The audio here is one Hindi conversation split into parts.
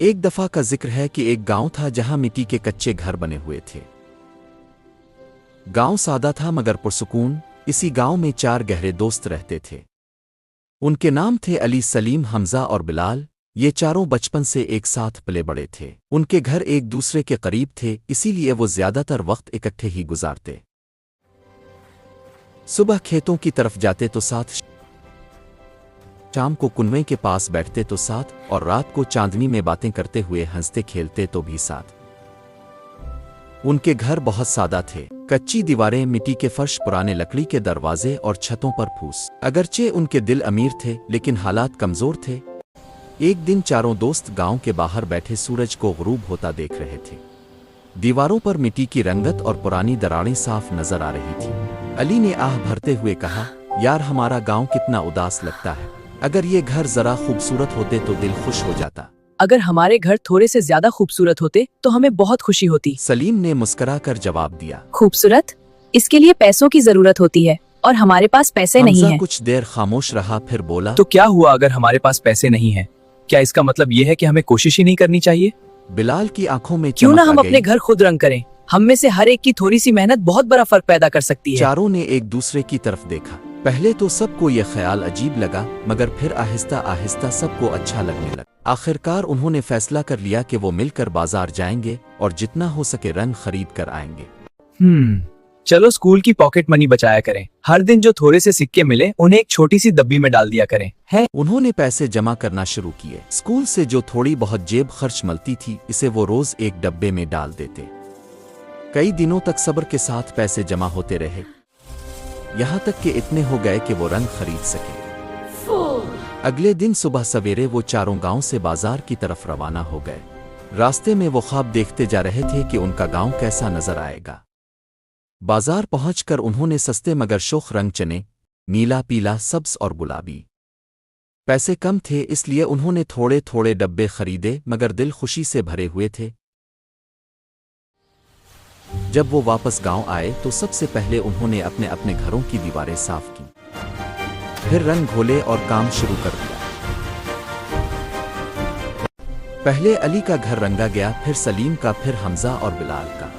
एक दफा का जिक्र है कि एक गांव था जहां मिट्टी के कच्चे घर बने हुए थे। गांव सादा था मगर पुरसुकून। इसी गांव में 4 गहरे दोस्त रहते थे। उनके नाम थे अली, सलीम, हमजा और बिलाल। ये चारों बचपन से एक साथ पले बड़े थे। उनके घर एक दूसरे के करीब थे, इसीलिए वो ज्यादातर वक्त इकट्ठे ही गुजारते। सुबह खेतों की तरफ जाते तो साथ, शाम को कुनवे के पास बैठते तो साथ, और रात को चांदनी में बातें करते हुए हंसते खेलते तो भी साथ। उनके घर बहुत सादा थे। कच्ची दीवारें, मिट्टी के फर्श, पुराने लकड़ी के दरवाजे और छतों पर फूस। अगरचे उनके दिल अमीर थे लेकिन हालात कमजोर थे। एक दिन चारों दोस्त गांव के बाहर बैठे सूरज को गुरूब होता देख रहे थे। दीवारों पर मिट्टी की रंगत और पुरानी दरारें साफ नजर आ रही थी। अली ने आह भरते हुए कहा, यार हमारा गांव कितना उदास लगता है। अगर ये घर जरा खूबसूरत होते तो दिल खुश हो जाता। अगर हमारे घर थोड़े से ज्यादा खूबसूरत होते तो हमें बहुत खुशी होती। सलीम ने मुस्कुराकर जवाब दिया। खूबसूरत? इसके लिए पैसों की जरूरत होती है और हमारे पास पैसे नहीं हमजा है। कुछ देर खामोश रहा, फिर बोला, तो क्या हुआ अगर हमारे पास पैसे नहीं हैं? क्या इसका मतलब ये है कि हमें कोशिश ही नहीं करनी चाहिए? बिलाल की आंखों में क्यों ना चमक हम आ अपने गई। घर खुद रंग करें। हम में से हर एक की थोड़ी सी मेहनत बहुत बड़ा फर्क पैदा कर सकती है। चारों ने एक दूसरे की तरफ देखा। पहले तो सबको यह ख्याल अजीब लगा, मगर फिर आहिस्ता आहिस्ता सबको अच्छा लगने लगा। आखिरकार उन्होंने फैसला कर लिया कि वो मिलकर बाजार जाएंगे और जितना हो सके रंग खरीद कर आएंगे। चलो स्कूल की पॉकेट मनी बचाया करें। हर दिन जो थोड़े से सिक्के मिले उन्हें एक छोटी सी डब्बी में डाल दिया करें। है उन्होंने पैसे जमा करना शुरू किए। स्कूल से जो थोड़ी बहुत जेब खर्च मिलती थी, इसे वो रोज एक डब्बे में डाल देते। कई दिनों तक सब्र के साथ पैसे जमा होते रहे, यहाँ तक कि इतने हो गए कि वो रंग खरीद सके। अगले दिन सुबह सवेरे वो चारों गांव से बाजार की तरफ रवाना हो गए। रास्ते में वो ख्वाब देखते जा रहे थे कि उनका गांव कैसा नजर आएगा। बाजार पहुंचकर उन्होंने सस्ते मगर शोख रंग, चने, नीला, पीला, सब्ज और गुलाबी। पैसे कम थे इसलिए उन्होंने थोड़े थोड़े डब्बे खरीदे, मगर दिल खुशी से भरे हुए थे। जब वो वापस गांव आए तो सबसे पहले उन्होंने अपने अपने घरों की दीवारें साफ की, फिर रंग घोले और काम शुरू कर दिया। पहले अली का घर रंगा गया, फिर सलीम का, फिर हमजा और बिलाल का।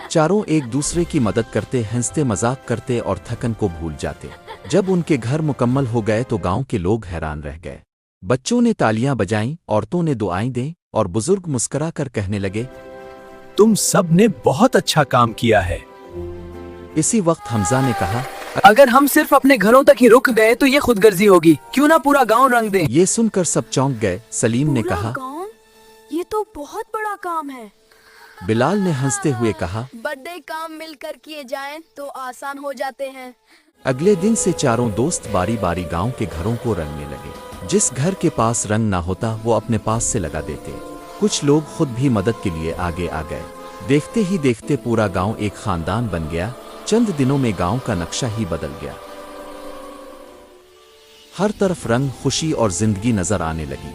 चारों एक दूसरे की मदद करते, हंसते, मजाक करते और थकन को भूल जाते। जब उनके घर मुकम्मल हो गए तो गांव के लोग हैरान रह गए। बच्चों ने तालियां बजाईं, औरतों ने दुआएं दें और बुजुर्ग मुस्कुरा कर कहने लगे, तुम सब ने बहुत अच्छा काम किया है। इसी वक्त हमजा ने कहा, अगर हम सिर्फ अपने घरों तक ही रुक गए तो ये खुदगर्जी होगी। क्यों ना पूरा गांव रंग दें। ये सुनकर सब चौंक गए। सलीम ने कहा, ये तो बहुत बड़ा काम है। बिलाल ने हंसते हुए कहा, बड़े काम मिलकर किए जाएं तो आसान हो जाते हैं। अगले दिन से चारों दोस्त बारी बारी गांव के घरों को रंगने लगे। जिस घर के पास रंग ना होता वो अपने पास से लगा देते। कुछ लोग खुद भी मदद के लिए आगे आ गए। देखते ही देखते पूरा गांव एक खानदान बन गया। चंद दिनों में गांव का नक्शा ही बदल गया। हर तरफ रंग, खुशी और जिंदगी नजर आने लगी।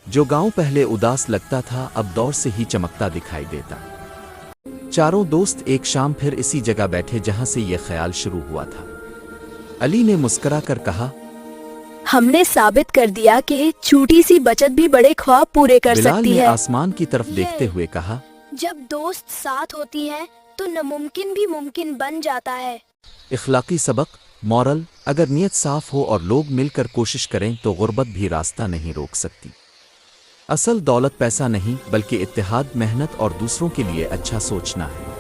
जो गांव पहले उदास लगता था अब दौर से ही चमकता दिखाई देता। चारों दोस्त एक शाम फिर इसी जगह बैठे जहां से यह ख्याल शुरू हुआ था। अली ने मुस्कुराकर कहा, हमने साबित कर दिया कि छोटी सी बचत भी बड़े ख्वाब पूरे कर बिलाल सकती ने है। आसमान की तरफ देखते हुए कहा, जब दोस्त साथ होती हैं तो नामुमकिन भी मुमकिन बन जाता है। इखलाकी सबक, मॉरल, अगर नीयत साफ हो और लोग मिलकर कोशिश करें तो गुर्बत भी रास्ता नहीं रोक सकती। असल दौलत पैसा नहीं बल्कि इत्तेहाद, मेहनत और दूसरों के लिए अच्छा सोचना है।